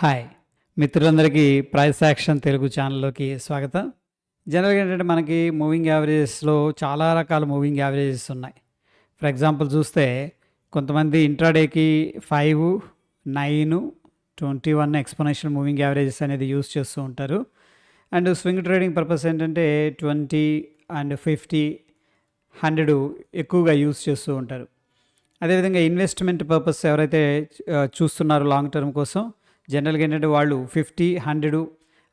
Hi మిత్రులందరికీ price action Telugu ఛానల్లోకి స్వాగతం. జనరల్గా ఏంటంటే మనకి మూవింగ్ యావరేజెస్లో చాలా రకాల మూవింగ్ యావరేజెస్ ఉన్నాయి. ఫర్ ఎగ్జాంపుల్ చూస్తే కొంతమంది ఇంట్రాడేకి 5, 9, 21 ఎక్స్పోనెన్షియల్ మూవింగ్ యావరేజెస్ అనేది యూస్ చేస్తూ ఉంటారు. అండ్ స్వింగ్ ట్రేడింగ్ పర్పస్ ఏంటంటే 20 అండ్ 50, 100 ఎక్కువగా యూస్ చేస్తూ ఉంటారు. అదేవిధంగా ఇన్వెస్ట్మెంట్ పర్పస్ ఎవరైతే చూస్తున్నారో లాంగ్ టర్మ్ కోసం జనరల్గా ఏంటంటే వాళ్ళు 50, 100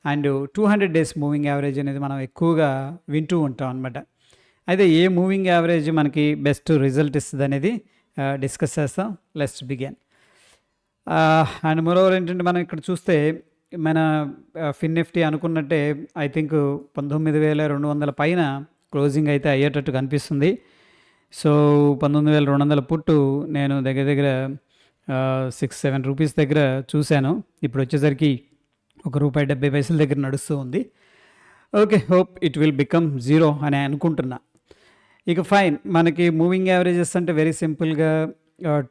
అండ్ 200 డేస్ మూవింగ్ యావరేజ్ అనేది మనం ఎక్కువగా వింటూ ఉంటాం అనమాట. అయితే ఏ మూవింగ్ యావరేజ్ మనకి బెస్ట్ రిజల్ట్ ఇస్తుంది అనేది డిస్కస్ చేస్తాం. Let's begin. అండ్ మోరోవర్ ఏంటంటే మనం ఇక్కడ చూస్తే మన ఫిన్ నిఫ్టీ అనుకున్నట్టే ఐ థింక్ 19,200 పైన క్లోజింగ్ అయితే అయ్యేటట్టు కనిపిస్తుంది. సో 19,200 పుట్టు నేను దగ్గర 6-7 రూపీస్ దగ్గర చూశాను. ఇప్పుడు వచ్చేసరికి ₹1.70 దగ్గర నడుస్తూ ఉంది. Okay, hope it will become 0 అని అనుకుంటున్నా. ఇక ఫైన్, మనకి మూవింగ్ యావరేజెస్ అంటే వెరీ సింపుల్గా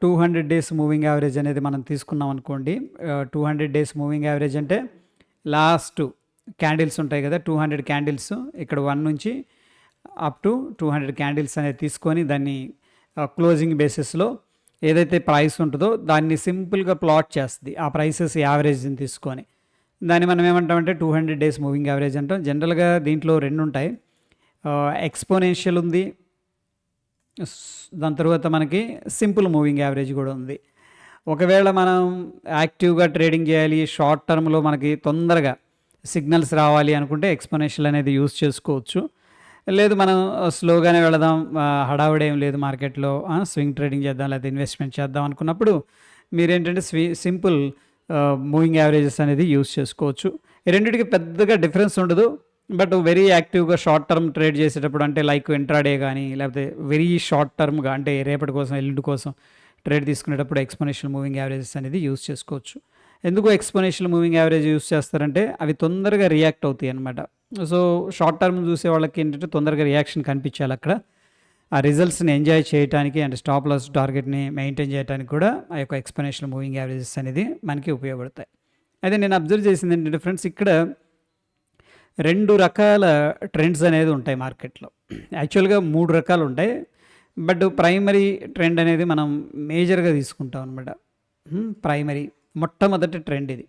200 డేస్ మూవింగ్ యావరేజ్ అనేది మనం తీసుకున్నాం అనుకోండి. 200 డేస్ మూవింగ్ యావరేజ్ అంటే లాస్ట్ క్యాండిల్స్ ఉంటాయి కదా, 200 క్యాండిల్స్, ఇక్కడ 1 నుంచి అప్ టు 200 క్యాండిల్స్ అనేది తీసుకొని దాన్ని క్లోజింగ్ బేసిస్లో ఏదైతే ప్రైస్ ఉంటుందో దాన్ని సింపుల్గా ప్లాట్ చేస్తుంది. ఆ ప్రైసెస్ యావరేజ్ని తీసుకొని దాన్ని మనం ఏమంటామంటే 200 డేస్ మూవింగ్ యావరేజ్ అంటాం. జనరల్గా దీంట్లో 2 ఉంటాయి, ఎక్స్పోనెన్షియల్ ఉంది, దాని తర్వాత మనకి సింపుల్ మూవింగ్ యావరేజ్ కూడా ఉంది. ఒకవేళ మనం యాక్టివ్గా ట్రేడింగ్ చేయాలి, షార్ట్ టర్మ్లో మనకి తొందరగా సిగ్నల్స్ రావాలి అనుకుంటే ఎక్స్పోనెన్షియల్ అనేది యూస్ చేసుకోవచ్చు. లేదు మనం స్లోగానే వెళదాం, హడావుడేం లేదు మార్కెట్లో, స్వింగ్ ట్రేడింగ్ చేద్దాం లేదా ఇన్వెస్ట్మెంట్ చేద్దాం అనుకున్నప్పుడు మీరేంటంటే సింపుల్ మూవింగ్ యావరేజెస్ అనేది యూస్ చేసుకోవచ్చు. ఈ రెండింటికి పెద్దగా డిఫరెన్స్ ఉండదు. బట్ వెరీ యాక్టివ్గా షార్ట్ టర్మ్ ట్రేడ్ చేసేటప్పుడు అంటే లైక్ ఇంట్రాడే కానీ లేకపోతే వెరీ షార్ట్ టర్మ్గా అంటే రేపటి కోసం ఎల్లుండి కోసం ట్రేడ్ తీసుకునేటప్పుడు ఎక్స్పోనెన్షియల్ మూవింగ్ యావరేజెస్ అనేది యూస్ చేసుకోవచ్చు. ఎందుకు ఎక్స్పోనెన్షియల్ మూవింగ్ యావరేజ్ యూస్ చేస్తారంటే అవి తొందరగా రియాక్ట్ అవుతాయి అన్నమాట. సో షార్ట్ టర్మ్ చూసే వాళ్ళకి ఏంటంటే తొందరగా రియాక్షన్ కనిపించాలి అక్కడ. ఆ రిజల్ట్స్ని ఎంజాయ్ చేయడానికి అండ్ స్టాప్ లాస్ టార్గెట్ని మెయింటైన్ చేయడానికి కూడా ఆ యొక్క ఎక్స్పోనెన్షియల్ మూవింగ్ యావరేజెస్ అనేది మనకి ఉపయోగపడతాయి. అయితే నేను అబ్జర్వ్ చేసింది ఏంటంటే ఫ్రెండ్స్, ఇక్కడ 2 రకాల ట్రెండ్స్ అనేది ఉంటాయి మార్కెట్లో. యాక్చువల్గా 3 రకాలు ఉంటాయి, బట్ ప్రైమరీ ట్రెండ్ అనేది మనం మేజర్గా తీసుకుంటాం అనమాట. ప్రైమరీ మొట్టమొదటి ట్రెండ్ ఇది.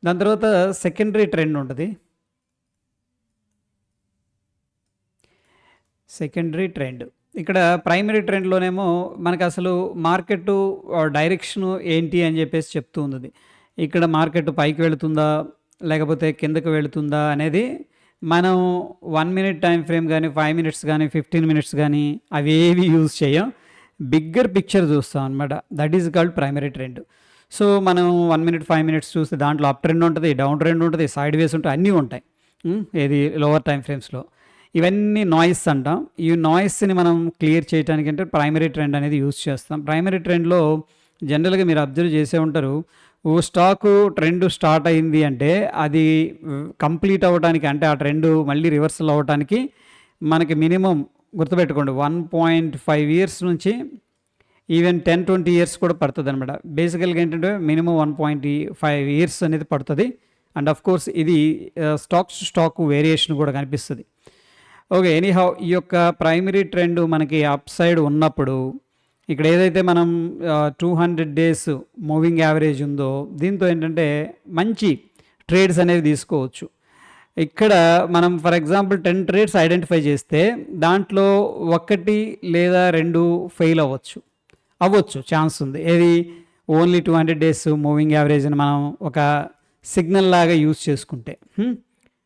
దాని తర్వాత సెకండరీ ట్రెండ్ ఉంటుంది. సెకండరీ ట్రెండ్ ఇక్కడ ప్రైమరీ ట్రెండ్లోనేమో మనకు అసలు మార్కెట్ డైరెక్షను ఏంటి అని చెప్పేసి చెప్తూ ఉంది. ఇక్కడ మార్కెట్ పైకి వెళుతుందా లేకపోతే కిందకు వెళుతుందా అనేది మనం 1 మినిట్ టైం ఫ్రేమ్ కానీ 5 మినిట్స్ కానీ 15 మినిట్స్ కానీ అవేవి యూజ్ చేయం, బిగ్గర్ పిక్చర్ చూస్తాం అనమాట. That is called primary trend. So మనం 1 మినిట్ 5 మినిట్స్ చూస్తే దాంట్లో అప్ ట్రెండ్ ఉంటుంది, డౌన్ ట్రెండ్ ఉంటుంది, సైడ్ వేస్ ఉంటాయి, అన్నీ ఉంటాయి. ఏది లోవర్ టైం ఫ్రేమ్స్లో ఇవన్నీ నాయిస్ అంటాం. ఈ నాయిస్ని మనం క్లియర్ చేయడానికి అంటే ప్రైమరీ ట్రెండ్ అనేది యూజ్ చేస్తాం. ప్రైమరీ ట్రెండ్లో జనరల్గా మీరు అబ్జర్వ్ చేసే ఉంటారు, ఓ స్టాకు ట్రెండ్ స్టార్ట్ అయింది అంటే అది కంప్లీట్ అవ్వడానికి అంటే ఆ ట్రెండ్ మళ్ళీ రివర్సల్ అవ్వడానికి మనకి మినిమం గుర్తుపెట్టుకోండి 1.5 ఇయర్స్ నుంచి ఈవెన్ 10-20 ఇయర్స్ కూడా పడుతుంది అనమాట. బేసికల్గా ఏంటంటే మినిమం 1.5 ఇయర్స్ అనేది పడుతుంది. అండ్ ఆఫ్ కోర్స్ ఇది స్టాక్ వేరియేషన్ కూడా కనిపిస్తుంది. ఓకే, ఎనీహౌ ఈ యొక్క ప్రైమరీ ట్రెండ్ మనకి అప్ సైడ్ ఉన్నప్పుడు ఇక్కడ ఏదైతే మనం 200 డేస్ మూవింగ్ యావరేజ్ ఉందో దీంతో ఏంటంటే మంచి ట్రేడ్స్ అనేవి తీసుకోవచ్చు. ఇక్కడ మనం ఫర్ ఎగ్జాంపుల్ 10 ట్రేడ్స్ ఐడెంటిఫై చేస్తే దాంట్లో 1 లేదా 2 ఫెయిల్ అవ్వచ్చు ఛాన్స్ ఉంది. ఏది ఓన్లీ 200 డేస్ మూవింగ్ యావరేజ్ని మనం ఒక సిగ్నల్ లాగా యూజ్ చేసుకుంటే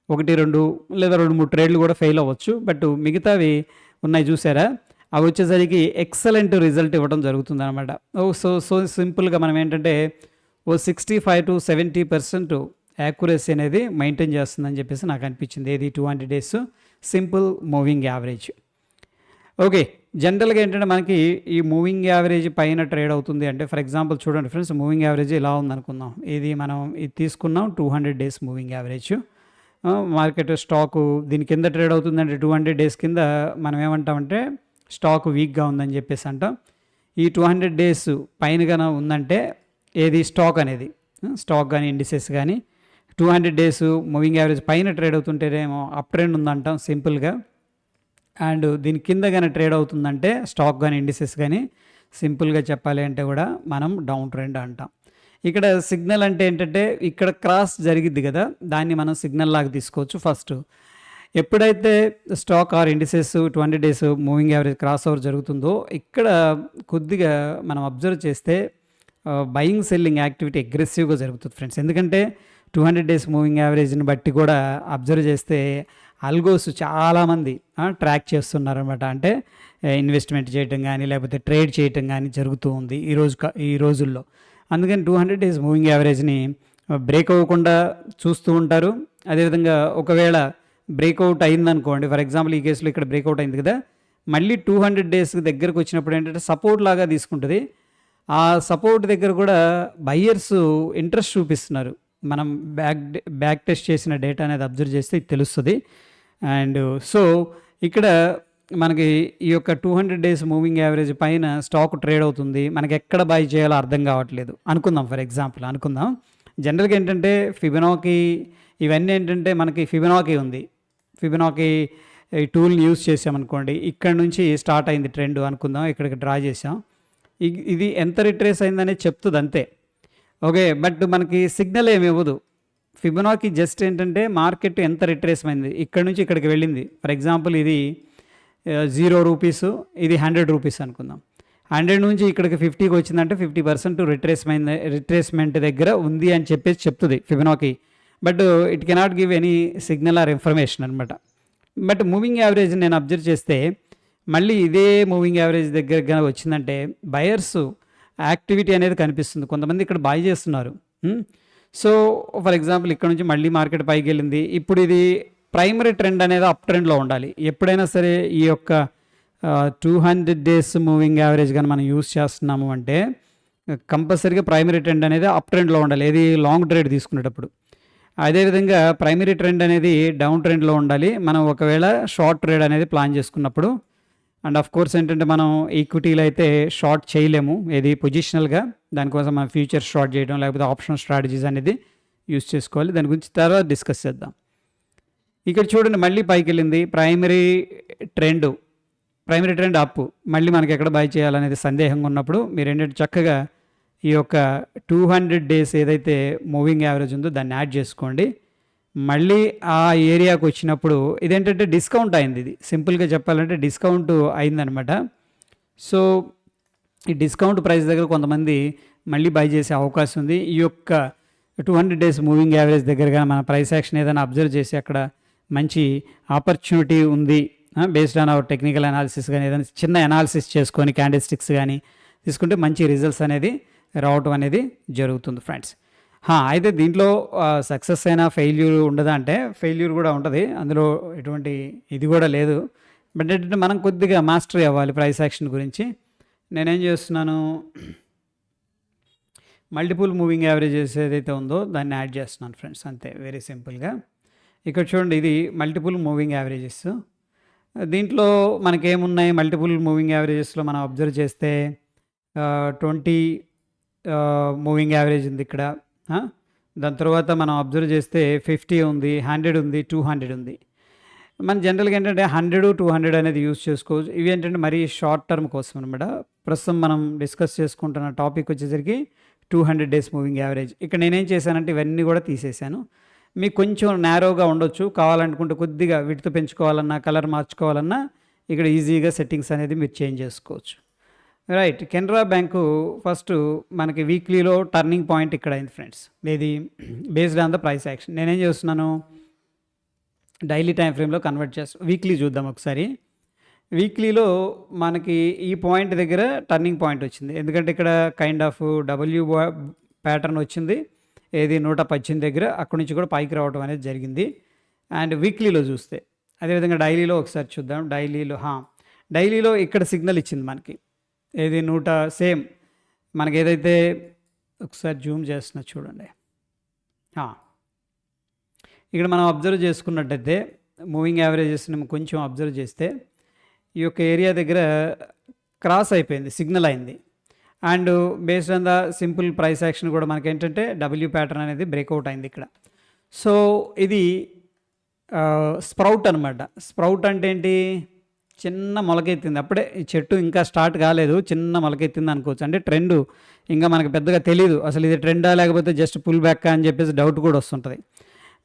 1, 2 లేదా 2-3 ట్రేడ్లు కూడా ఫెయిల్ అవ్వచ్చు. బట్ మిగతావి ఉన్నాయి చూసారా, అవి వచ్చేసరికి ఎక్సలెంట్ రిజల్ట్ ఇవ్వడం జరుగుతుంది అనమాట. సో సింపుల్గా మనం ఏంటంటే 65-70% యాక్యురసీ అనేది మెయింటైన్ చేస్తుందని చెప్పేసి నాకు అనిపించింది. ఏది 200 days simple moving average. Okay, జనరల్గా ఏంటంటే మనకి ఈ మూవింగ్ యావరేజ్ పైన ట్రేడ్ అవుతుంది అంటే ఫర్ ఎగ్జాంపుల్ చూడండి ఫ్రెండ్స్, మూవింగ్ యావరేజ్ ఇలా ఉందనుకుందాం. ఇది మనం ఇది తీసుకున్నాం 200 days moving average. Market stock దీని కింద ట్రేడ్ అవుతుందంటే 200 డేస్ కింద మనం ఏమంటామంటే స్టాక్ వీక్గా ఉందని చెప్పేసి అంటాం. ఈ 200 డేస్ పైనగా ఉందంటే ఏది స్టాక్ అనేది స్టాక్ కానీ ఇండిసెస్ కానీ 200 డేస్ మూవింగ్ యావరేజ్ పైన ట్రేడ్ అవుతుంటేనేమో అప్ ట్రెండ్ ఉందంటాం సింపుల్గా. అండ్ దీని కింద కానీ ట్రేడ్ అవుతుందంటే స్టాక్ కానీ ఇండిసెస్ కానీ సింపుల్గా చెప్పాలి అంటే కూడా మనం డౌన్ ట్రెండ్ అంటాం. ఇక్కడ సిగ్నల్ అంటే ఏంటంటే ఇక్కడ క్రాస్ జరిగిద్ది కదా, దాన్ని మనం సిగ్నల్ లాగా తీసుకోవచ్చు. ఫస్ట్ ఎప్పుడైతే stock or indices 20 days moving average cross over జరుగుతుందో ఇక్కడ కొద్దిగా మనం అబ్జర్వ్ చేస్తే బయింగ్ సెల్లింగ్ యాక్టివిటీ అగ్రెసివ్గా జరుగుతుంది ఫ్రెండ్స్. ఎందుకంటే 200 డేస్ మూవింగ్ యావరేజ్ని బట్టి కూడా అబ్జర్వ్ చేస్తే అల్గోస్ చాలామంది ట్రాక్ చేస్తున్నారనమాట. అంటే ఇన్వెస్ట్మెంట్ చేయటం కానీ లేకపోతే ట్రేడ్ చేయటం కానీ జరుగుతూ ఉంది ఈ రోజుల్లో. అందుకని 200 డేస్ మూవింగ్ యావరేజ్ని బ్రేక్ అవ్వకుండా చూస్తూ ఉంటారు. అదేవిధంగా ఒకవేళ బ్రేక్అవుట్ అయిందనుకోండి, ఫర్ ఎగ్జాంపుల్ ఈ కేసులో ఇక్కడ బ్రేక్అవుట్ అయింది కదా, మళ్ళీ 200 డేస్ దగ్గరకు వచ్చినప్పుడు ఏంటంటే సపోర్ట్ లాగా తీసుకుంటుంది. ఆ సపోర్ట్ దగ్గర కూడా బయ్యర్స్ ఇంట్రెస్ట్ చూపిస్తున్నారు. మనం బ్యాక్ టెస్ట్ చేసిన డేటా అనేది అబ్జర్వ్ చేస్తే ఇది తెలుస్తుంది. అండ్ సో ఇక్కడ మనకి ఈ యొక్క 200 డేస్ మూవింగ్ యావరేజ్ పైన స్టాక్ ట్రేడ్ అవుతుంది. మనకి ఎక్కడ బై చేయాలో అర్థం కావట్లేదు అనుకుందాం. ఫర్ ఎగ్జాంపుల్ అనుకుందాం, జనరల్గా ఏంటంటే ఫిబొనాకీ ఇవన్నీ ఏంటంటే మనకి ఫిబొనాకీ ఉంది. ఫిబొనాకీ ఈ టూల్ని యూజ్ చేసామనుకోండి, ఇక్కడ నుంచి స్టార్ట్ అయింది ట్రెండ్ అనుకుందాం, ఇక్కడికి డ్రా చేసాం. ఇది ఎంత రిట్రేస్ అయిందనేది చెప్తుంది అంతే. ఓకే, బట్ మనకి సిగ్నల్ ఏమి ఇవ్వదు. ఫిబొనాకీ జస్ట్ ఏంటంటే మార్కెట్ ఎంత రిట్రేస్ అయింది, ఇక్కడ నుంచి ఇక్కడికి వెళ్ళింది. ఫర్ ఎగ్జాంపుల్ ఇది 0 రూపీస్, ఇది 100 రూపీస్ అనుకుందాం. 100 నుంచి ఇక్కడికి 50కి వచ్చిందంటే 50% రిట్రేస్మెంట్ దగ్గర ఉంది అని చెప్పేసి చెప్తుంది Fibonacci. But it cannot give any signal or information అనమాట. బట్ మూవింగ్ యావరేజ్ నేను అబ్జర్వ్ చేస్తే మళ్ళీ ఇదే మూవింగ్ యావరేజ్ దగ్గరగా వచ్చిందంటే బయర్స్ యాక్టివిటీ అనేది కనిపిస్తుంది. కొంతమంది ఇక్కడ బై చేస్తున్నారు. సో ఫర్ ఎగ్జాంపుల్ ఇక్కడ నుంచి మళ్ళీ మార్కెట్ పైకి వెళ్ళింది. ఇప్పుడు ఇది ప్రైమరీ ట్రెండ్ అనేది అప్ ట్రెండ్లో ఉండాలి. ఎప్పుడైనా సరే ఈ యొక్క 200 డేస్ మూవింగ్ యావరేజ్ కానీ మనం యూస్ చేస్తున్నాము అంటే కంపల్సరీగా ప్రైమరీ ట్రెండ్ అనేది అప్ ట్రెండ్లో ఉండాలి, ఏది లాంగ్ ట్రేడ్ తీసుకునేటప్పుడు. అదేవిధంగా ప్రైమరీ ట్రెండ్ అనేది డౌన్ ట్రెండ్లో ఉండాలి మనం ఒకవేళ షార్ట్ ట్రేడ్ అనేది ప్లాన్ చేసుకున్నప్పుడు. అండ్ ఆఫ్ కోర్స్ ఏంటంటే మనం ఈక్విటీలో అయితే షార్ట్ చేయలేము, ఏది పొజిషనల్గా. దానికోసం మనం ఫ్యూచర్ షార్ట్ చేయడం లేకపోతే ఆప్షన్ స్ట్రాటజీస్ అనేది యూస్ చేసుకోవాలి. దాని గురించి తర్వాత డిస్కస్ చేద్దాం. ఇక్కడ చూడండి మళ్ళీ పైకి వెళ్ళింది. Primary trend up. మళ్ళీ మనకి ఎక్కడ బై చేయాలనేది సందేహంగా ఉన్నప్పుడు మీరు ఏంటంటే చక్కగా ఈ యొక్క 200 డేస్ ఏదైతే మూవింగ్ యావరేజ్ ఉందో దాన్ని యాడ్ చేసుకోండి. మళ్ళీ ఆ ఏరియాకి వచ్చినప్పుడు ఇదేంటంటే డిస్కౌంట్ అయింది. ఇది సింపుల్గా చెప్పాలంటే డిస్కౌంట్ అయిందనమాట. సో ఈ డిస్కౌంట్ ప్రైస్ దగ్గర కొంతమంది మళ్ళీ బై చేసే అవకాశం ఉంది. ఈ యొక్క 200 డేస్ మూవింగ్ యావరేజ్ దగ్గరగా మన ప్రైస్ యాక్షన్ ఏదైనా అబ్జర్వ్ చేసి అక్కడ మంచి ఆపర్చునిటీ ఉంది based on hour technical analysis కానీ ఏదైనా చిన్న అనాలిసిస్ చేసుకొని క్యాండిల్ స్టిక్స్ కానీ తీసుకుంటే మంచి రిజల్ట్స్ అనేది రావటం అనేది జరుగుతుంది ఫ్రెండ్స్. అయితే దీంట్లో సక్సెస్ అయినా ఫెయిల్యూర్ ఉండదా అంటే ఫెయిల్యూర్ కూడా ఉంటుంది, అందులో ఎటువంటి ఇది కూడా లేదు. బట్ ఏంటంటే మనం కొద్దిగా మాస్టరీ అవ్వాలి ప్రైస్ యాక్షన్ గురించి. నేనేం చేస్తున్నాను, మల్టిపుల్ మూవింగ్ యావరేజెస్ ఏదైతే ఉందో దాన్ని యాడ్ చేస్తున్నాను ఫ్రెండ్స్, అంతే, వెరీ సింపుల్గా. ఇక్కడ చూడండి ఇది మల్టిపుల్ మూవింగ్ యావరేజెస్. దీంట్లో మనకేమున్నాయి మల్టిపుల్ మూవింగ్ యావరేజెస్లో మనం అబ్జర్వ్ చేస్తే 20 మూవింగ్ యావరేజ్ ఉంది ఇక్కడ. దాని తర్వాత మనం అబ్జర్వ్ చేస్తే 50 ఉంది, 100 ఉంది, 200 ఉంది. మన జనరల్గా ఏంటంటే 100, 200 అనేది యూజ్ చేసుకోవచ్చు. ఇవి ఏంటంటే మరీ షార్ట్ టర్మ్ కోసం అనమాట. ప్రస్తుతం మనం డిస్కస్ చేసుకుంటున్న టాపిక్ వచ్చేసరికి 200 డేస్ మూవింగ్ యావరేజ్. ఇక్కడ నేనేం చేశానంటే ఇవన్నీ కూడా తీసేశాను. మీకు కొంచెం నేరోగా ఉండొచ్చు, కావాలనుకుంటే కొద్దిగా వీటితో పెంచుకోవాలన్నా కలర్ మార్చుకోవాలన్నా ఇక్కడ ఈజీగా సెట్టింగ్స్ అనేది మీరు చేంజ్ చేసుకోవచ్చు. రైట్, కెనరా బ్యాంకు ఫస్ట్ మనకి వీక్లీలో టర్నింగ్ పాయింట్ ఇక్కడ అయింది ఫ్రెండ్స్. ఇది based on the price action. నేనేం చేస్తున్నాను డైలీ టైం ఫ్రేమ్లో కన్వర్ట్ చేస్తాను. వీక్లీ చూద్దాం ఒకసారి. వీక్లీలో మనకి ఈ పాయింట్ దగ్గర టర్నింగ్ పాయింట్ వచ్చింది, ఎందుకంటే ఇక్కడ కైండ్ ఆఫ్ డబ్ల్యూ ప్యాటర్న్ వచ్చింది, ఏది 118 దగ్గర, అక్కడి నుంచి కూడా పైకి రావడం అనేది జరిగింది. అండ్ వీక్లీలో చూస్తే అదేవిధంగా డైలీలో ఒకసారి చూద్దాం. డైలీలో ఇక్కడ సిగ్నల్ ఇచ్చింది మనకి, ఏది 100 సేమ్ మనకి ఏదైతే, ఒకసారి జూమ్ చేస్తున్నా చూడండి. ఇక్కడ మనం అబ్జర్వ్ చేసుకున్నట్టయితే మూవింగ్ యావరేజెస్ని కొంచెం అబ్జర్వ్ చేస్తే ఈ యొక్క ఏరియా దగ్గర క్రాస్ అయిపోయింది, సిగ్నల్ అయింది. And based on the simple price action కూడా మనకి ఏంటంటే డబ్ల్యూ ప్యాటర్న్ అనేది బ్రేక్అవుట్ అయింది ఇక్కడ. సో ఇది స్ప్రౌట్ అనమాట. స్ప్రౌట్ అంటే ఏంటి, చిన్న మొలకెత్తింది, అప్పుడే ఈ చెట్టు ఇంకా స్టార్ట్ కాలేదు, చిన్న మొలకెత్తింది అనుకోవచ్చు. అంటే ట్రెండ్ ఇంకా మనకు పెద్దగా తెలియదు అసలు ఇది ట్రెండా లేకపోతే జస్ట్ పుల్ బ్యాక్ అని చెప్పేసి డౌట్ కూడా వస్తుంటుంది.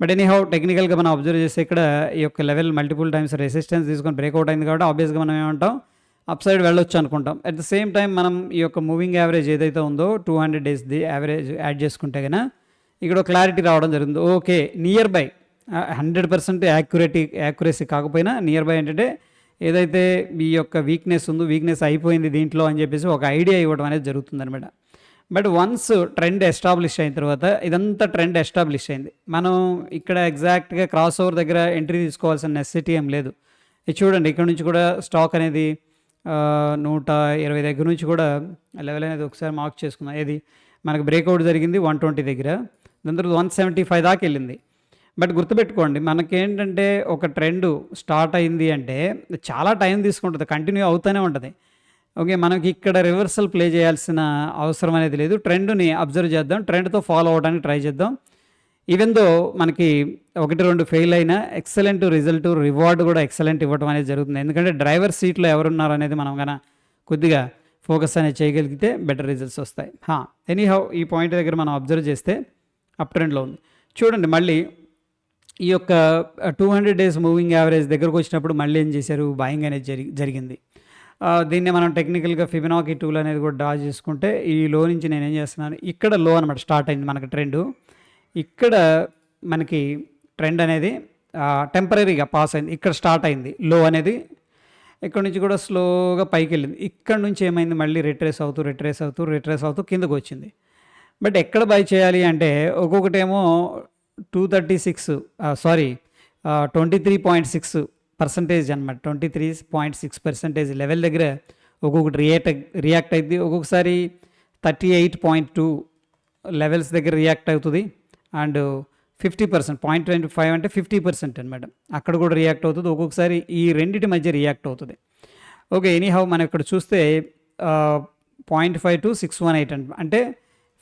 బట్ ఎనీహౌ టెక్నికల్గా మనం అబ్జర్వ్ చేస్తే ఇక్కడ ఈ యొక్క లెవెల్ మల్టిపుల్ టైమ్స్ రెసిస్టెన్స్ తీసుకొని బ్రేక్అవుట్ అయింది కాబట్టి ఆబ్వియస్గా మనం ఏమంటాం, అప్ సైడ్ వెళ్ళొచ్చు అనుకుంటాం. అట్ ద సేమ్ టైం మనం ఈ యొక్క మూవింగ్ యావరేజ్ ఏదైతే ఉందో 200 డేస్ది యావరేజ్ యాడ్ చేసుకుంటే కనుక ఇక్కడ క్లారిటీ రావడం జరుగుతుంది. ఓకే, నియర్ బై 100% యాక్యురసీ కాకపోయినా నియర్ బై ఏంటంటే ఏదైతే ఈ యొక్క వీక్నెస్ ఉందో వీక్నెస్ అయిపోయింది దీంట్లో అని చెప్పేసి ఒక ఐడియా ఇవ్వడం అనేది జరుగుతుంది అనమాట. బట్ వన్స్ ట్రెండ్ ఎస్టాబ్లిష్ అయిన తర్వాత ఇదంతా ట్రెండ్ ఎస్టాబ్లిష్ అయింది, మనం ఇక్కడ ఎగ్జాక్ట్గా క్రాస్ ఓవర్ దగ్గర ఎంట్రీ తీసుకోవాల్సిన నెసెసిటీ ఏం లేదు. ఇది చూడండి, ఇక్కడ నుంచి కూడా స్టాక్ అనేది 120 దగ్గర నుంచి కూడా లెవెల్ అనేది ఒకసారి మార్క్ చేసుకుందాం. ఏది మనకు బ్రేక్అవుట్ జరిగింది 120 దగ్గర, దాని తర్వాత 175 దాకా వెళ్ళింది. బట్ గుర్తుపెట్టుకోండి, మనకేంటంటే ఒక ట్రెండ్ స్టార్ట్ అయింది అంటే చాలా టైం తీసుకుంటుంది, కంటిన్యూ అవుతూనే ఉంటుంది. ఓకే, మనకి ఇక్కడ రివర్సల్ ప్లే చేయాల్సిన అవసరం అనేది లేదు. ట్రెండ్ని అబ్జర్వ్ చేద్దాం, ట్రెండ్తో ఫాలో అవ్వడానికి ట్రై చేద్దాం. ఈవెన్ దో మనకి 1-2 ఫెయిల్ అయినా ఎక్సలెంట్ రిజల్ట్, రివార్డ్ కూడా ఎక్సలెంట్ ఇవ్వడం అనేది జరుగుతుంది. ఎందుకంటే డ్రైవర్ సీట్లో ఎవరున్నారు అనేది మనం కన్నా కొద్దిగా ఫోకస్ అనేది చేయగలిగితే బెటర్ రిజల్ట్స్ వస్తాయి. ఎనీహౌ ఈ పాయింట్ దగ్గర మనం అబ్జర్వ్ చేస్తే అప్ ట్రెండ్లో ఉంది. చూడండి, మళ్ళీ ఈ యొక్క 200 డేస్ మూవింగ్ యావరేజ్ దగ్గరకు వచ్చినప్పుడు మళ్ళీ ఏం చేశారు, బాయింగ్ అనేది జరిగింది. దీన్ని మనం టెక్నికల్గా ఫిబొనాకీ టూల్ అనేది కూడా డ్రా చేసుకుంటే ఈ లో నుంచి నేను ఏం చేస్తున్నాను, ఇక్కడ లో అనమాట స్టార్ట్ అయింది మనకి ట్రెండ్. ఇక్కడ మనకి ట్రెండ్ అనేది టెంపరీగా పాస్ అయింది, ఇక్కడ స్టార్ట్ అయింది లో అనేది, ఇక్కడ నుంచి కూడా స్లోగా పైకి వెళ్ళింది. ఇక్కడ నుంచి ఏమైంది, మళ్ళీ రిట్రేస్ అవుతూ కిందకు వచ్చింది. బట్ ఎక్కడ బై చేయాలి అంటే ఒక్కొక్కటేమో 23.6% అనమాట. 23.6% లెవెల్ దగ్గర ఒక్కొక్కటి రియాక్ట్ అవుతుంది. ఒక్కొక్కసారి 38.2 లెవెల్స్ దగ్గర రియాక్ట్ అవుతుంది. అండ్ 50%, 0.25 అంటే 50% అనమాట, అక్కడ కూడా రియాక్ట్ అవుతుంది. ఒక్కొక్కసారి ఈ రెండింటి మధ్య రియాక్ట్ అవుతుంది. ఓకే, ఎనీహౌ మనం ఇక్కడ చూస్తే 0.5 to 618 అంటే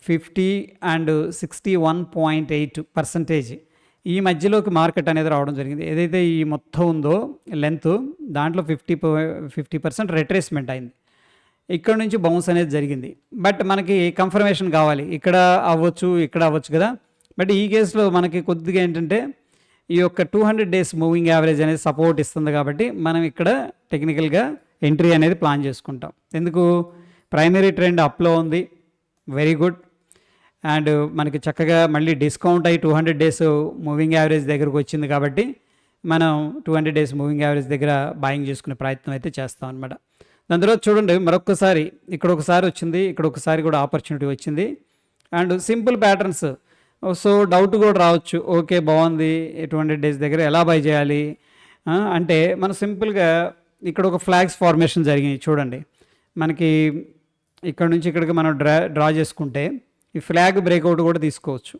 50 and 61.8% ఈ మధ్యలోకి మార్కెట్ అనేది రావడం జరిగింది. ఏదైతే ఈ మొత్తం ఉందో లెంత్ దాంట్లో 50% రిట్రేస్మెంట్ అయింది, ఇక్కడ నుంచి బౌన్స్ అనేది జరిగింది. బట్ మనకి కన్ఫర్మేషన్ కావాలి, ఇక్కడ అవ్వచ్చు కదా. బట్ ఈ కేసులో మనకి కొద్దిగా ఏంటంటే ఈ యొక్క 200 డేస్ మూవింగ్ యావరేజ్ అనేది సపోర్ట్ ఇస్తుంది కాబట్టి మనం ఇక్కడ టెక్నికల్గా ఎంట్రీ అనేది ప్లాన్ చేసుకుంటాం. ఎందుకు, ప్రైమరీ ట్రెండ్ అప్లో ఉంది, వెరీ గుడ్. అండ్ మనకి చక్కగా మళ్ళీ డిస్కౌంట్ అయ్యి 200 డేస్ మూవింగ్ యావరేజ్ దగ్గరకు వచ్చింది కాబట్టి మనం 200 డేస్ మూవింగ్ యావరేజ్ దగ్గర బాయింగ్ చేసుకునే ప్రయత్నం అయితే చేస్తాం అనమాట. దాని తర్వాత చూడండి, మరొకసారి ఇక్కడ ఒకసారి వచ్చింది, ఇక్కడ ఒకసారి కూడా ఆపర్చునిటీ వచ్చింది. And simple patterns, so doubt కూడా రావచ్చు, ఓకే బాగుంది 200 డేస్ దగ్గర ఎలా బై చేయాలి అంటే మనం సింపుల్గా ఇక్కడ ఒక ఫ్లాగ్స్ ఫార్మేషన్ జరిగింది. చూడండి, మనకి ఇక్కడ నుంచి ఇక్కడికి మనం డ్రా చేసుకుంటే ఈ ఫ్లాగ్ బ్రేక్అవుట్ కూడా తీసుకోవచ్చు,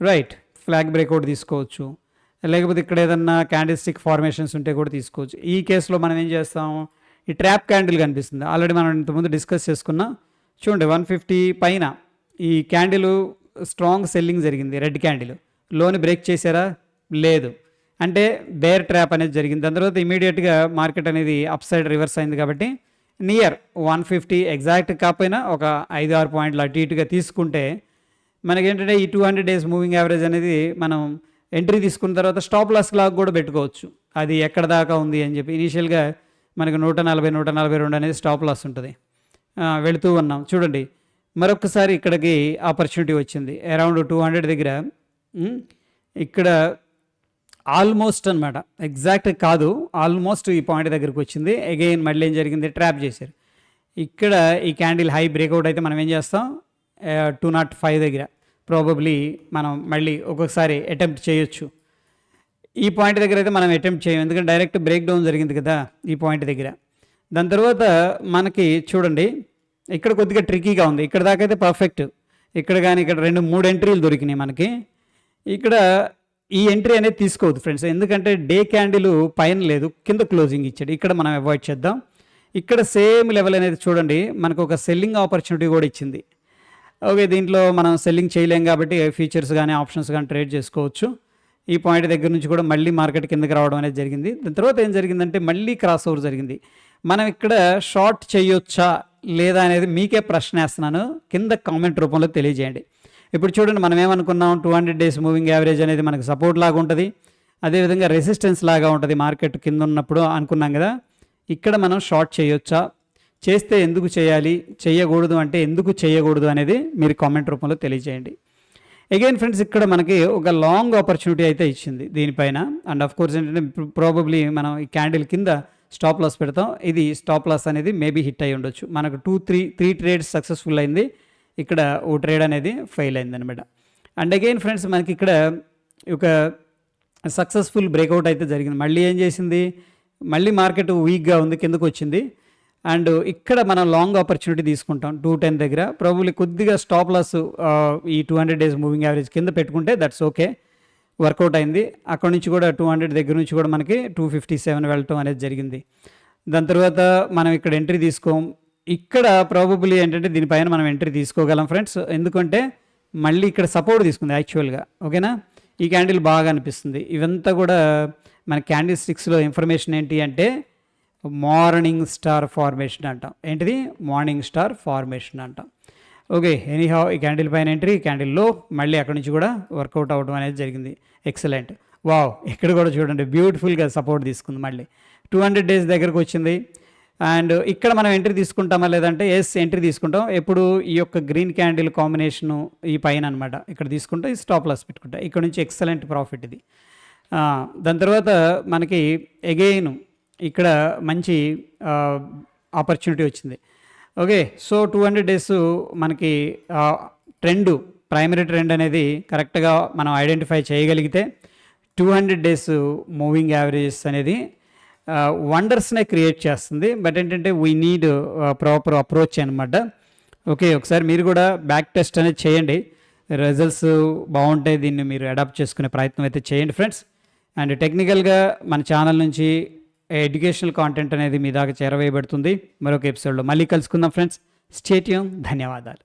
రైట్, ఫ్లాగ్ బ్రేక్అవుట్ తీసుకోవచ్చు, లేకపోతే ఇక్కడ ఏదన్నా క్యాండిల్స్టిక్ ఫార్మేషన్స్ ఉంటే కూడా తీసుకోవచ్చు. ఈ కేసులో మనం ఏం చేస్తాం, ఈ ట్రాప్ క్యాండిల్ కనిపిస్తుంది, ఆల్రెడీ మనం ఇంతకుముందు డిస్కస్ చేసుకున్నాం. చూడండి, 150 పైన ఈ క్యాండిల్ స్ట్రాంగ్ సెల్లింగ్ జరిగింది, రెడ్ క్యాండిల్, లోని బ్రేక్ చేశారా, లేదు, అంటే బేర్ ట్రాప్ అనేది జరిగింది. దాని తర్వాత ఇమీడియట్గా మార్కెట్ అనేది అప్ సైడ్ రివర్స్ అయింది కాబట్టి నియర్ 150 ఎగ్జాక్ట్ కాకపోయినా ఒక 5-6 పాయింట్లు అటు ఇటుగా తీసుకుంటే మనకేంటంటే ఈ 200 డేస్ మూవింగ్ యావరేజ్ అనేది మనం ఎంట్రీ తీసుకున్న తర్వాత స్టాప్ లాస్ లాగా కూడా పెట్టుకోవచ్చు, అది ఎక్కడ దాకా ఉంది అని చెప్పి. ఇనీషియల్గా మనకు 140, 142 అనేది స్టాప్ లాస్ ఉంటుంది, వెళుతూ ఉన్నాం. చూడండి, మరొకసారి ఇక్కడికి ఆపర్చునిటీ వచ్చింది అరౌండ్ 200 దగ్గర, ఇక్కడ ఆల్మోస్ట్ అనమాట, ఎగ్జాక్ట్ కాదు, ఆల్మోస్ట్ ఈ పాయింట్ దగ్గరికి వచ్చింది. అగైన్ మళ్ళీ ఏం జరిగింది, ట్రాప్ చేశారు. ఇక్కడ ఈ క్యాండిల్ హై బ్రేక్అవుట్ అయితే మనం ఏం చేస్తాం, 205 దగ్గర ప్రాబబ్లీ మనం మళ్ళీ ఒక్కొక్కసారి అటెంప్ట్ చేయొచ్చు. ఈ పాయింట్ దగ్గర అయితే మనం అటెంప్ట్ చేయం, ఎందుకంటే డైరెక్ట్ బ్రేక్ డౌన్ జరిగింది కదా ఈ పాయింట్ దగ్గర. దాని తర్వాత మనకి చూడండి, ఇక్కడ కొద్దిగా ట్రికీగా ఉంది, ఇక్కడ దాకా అయితే పర్ఫెక్ట్, ఇక్కడ కానీ ఇక్కడ 2-3 ఎంట్రీలు దొరికినాయి మనకి. ఇక్కడ ఈ ఎంట్రీ అనేది తీసుకోవద్దు ఫ్రెండ్స్, ఎందుకంటే డే క్యాండిల్ పైన లేదు, కింద క్లోజింగ్ ఇచ్చాడు, ఇక్కడ మనం అవాయిడ్ చేద్దాం. ఇక్కడ సేమ్ లెవెల్ అనేది చూడండి మనకు ఒక సెల్లింగ్ ఆపర్చునిటీ కూడా ఇచ్చింది. ఓకే, దీంట్లో మనం సెల్లింగ్ చేయలేం కాబట్టి ఫీచర్స్ కానీ ఆప్షన్స్ కానీ ట్రేడ్ చేసుకోవచ్చు. ఈ పాయింట్ దగ్గర నుంచి కూడా మళ్ళీ మార్కెట్ కిందకి రావడం అనేది జరిగింది. దాని తర్వాత ఏం జరిగిందంటే మళ్ళీ క్రాస్ ఓవర్ జరిగింది. మనం ఇక్కడ షార్ట్ చేయొచ్చా లేదా అనేది మీకే ప్రశ్న వేస్తున్నాను, కింద కామెంట్ రూపంలో తెలియజేయండి. ఇప్పుడు చూడండి మనం ఏమనుకున్నాం, 200 డేస్ మూవింగ్ యావరేజ్ అనేది మనకు సపోర్ట్ లాగా ఉంటుంది, అదేవిధంగా రెసిస్టెన్స్ లాగా ఉంటుంది మార్కెట్ కింద ఉన్నప్పుడు అనుకున్నాం కదా. ఇక్కడ మనం షార్ట్ చేయొచ్చా, చేస్తే ఎందుకు చేయాలి, చేయకూడదు అంటే ఎందుకు చేయకూడదు అనేది మీరు కామెంట్ రూపంలో తెలియజేయండి. అగైన్ ఫ్రెండ్స్, ఇక్కడ మనకి ఒక లాంగ్ ఆపర్చునిటీ అయితే ఇచ్చింది దీనిపైన. అండ్ ఆఫ్ కోర్స్ ఏంటంటే ప్రాబబ్లీ మనం ఈ క్యాండిల్ కింద స్టాప్ లాస్ పెడతాం. ఇది స్టాప్ లాస్ అనేది మేబీ హిట్ అయ్యి ఉండొచ్చు. మనకు 3 ట్రేడ్స్ సక్సెస్ఫుల్ అయింది, ఇక్కడ ఓ ట్రేడ్ అనేది ఫెయిల్ అయింది అనమాట. అండ్ అగైన్ ఫ్రెండ్స్, మనకి ఇక్కడ ఒక సక్సెస్ఫుల్ బ్రేక్అవుట్ అయితే జరిగింది. మళ్ళీ ఏం చేసింది, మళ్ళీ మార్కెట్ వీక్గా ఉంది, కిందకు వచ్చింది. అండ్ ఇక్కడ మనం లాంగ్ ఆపర్చునిటీ తీసుకుంటాం 210 దగ్గర. ప్రాబబ్లీ కొద్దిగా స్టాప్ లాస్ ఈ 200 డేస్ మూవింగ్ యావరేజ్ కింద పెట్టుకుంటే దట్స్ ఓకే, వర్కౌట్ అయింది. అక్కడ నుంచి కూడా 200 దగ్గర నుంచి కూడా మనకి 257 వెళ్ళటం అనేది జరిగింది. దాని తర్వాత మనం ఇక్కడ ఎంట్రీ తీసుకోం. ఇక్కడ ప్రాబబ్లీ ఏంటంటే దీనిపైన మనం ఎంట్రీ తీసుకోగలం ఫ్రెండ్స్, ఎందుకంటే మళ్ళీ ఇక్కడ సపోర్ట్ తీసుకుంది యాక్చువల్గా. ఓకేనా, ఈ క్యాండిల్ బాగా అనిపిస్తుంది. ఇవంతా కూడా మన క్యాండిల్ స్టిక్స్లో ఇన్ఫర్మేషన్ ఏంటి అంటే మార్నింగ్ స్టార్ ఫార్మేషన్ అంటాం. ఏంటిది, మార్నింగ్ స్టార్ ఫార్మేషన్ అంటాం. ఓకే, ఎనీహౌ ఈ క్యాండిల్ పైన ఎంట్రీ, క్యాండిల్లో మళ్ళీ అక్కడ నుంచి కూడా వర్కౌట్ అవ్వడం అనేది జరిగింది. Excellent, wow. ఇక్కడ కూడా చూడండి బ్యూటిఫుల్గా సపోర్ట్ తీసుకుంది, మళ్ళీ 200 డేస్ దగ్గరకు వచ్చింది. అండ్ ఇక్కడ మనం ఎంట్రీ తీసుకుంటామా లేదంటే ఎస్ ఎంట్రీ తీసుకుంటాం. ఎప్పుడు ఈ యొక్క గ్రీన్ క్యాండిల్ కాంబినేషను ఈ పైన అనమాట, ఇక్కడ తీసుకుంటే ఈ స్టాప్ లాస్ పెట్టుకుంటా. ఇక్కడ నుంచి ఎక్సలెంట్ ప్రాఫిట్ ఇది. దాని తర్వాత మనకి అగైన్ ఇక్కడ మంచి ఆపర్చునిటీ వచ్చింది. ఓకే, సో 200 డేస్ మనకి ట్రెండ్, ప్రైమరీ ట్రెండ్ అనేది కరెక్ట్గా మనం ఐడెంటిఫై చేయగలిగితే 200 డేస్ మూవింగ్ యావరేజెస్ అనేది వండర్స్నే క్రియేట్ చేస్తుంది. బట్ ఏంటంటే వీ నీడ్ ప్రాపర్ అప్రోచ్ అనమాట. ఓకే, ఒకసారి మీరు కూడా బ్యాక్ టెస్ట్ అనేది చేయండి, రిజల్ట్స్ బాగుంటాయి, దీన్ని మీరు అడాప్ట్ చేసుకునే ప్రయత్నం అయితే చేయండి ఫ్రెండ్స్. అండ్ టెక్నికల్గా మన ఛానల్ నుంచి ఎడ్యుకేషనల్ కాంటెంట్ అనేది మీ దాకా చేరవేయబడుతుంది. మరొక ఎపిసోడ్లో మళ్ళీ కలుసుకుందాం ఫ్రెండ్స్. Stay tune. ధన్యవాదాలు.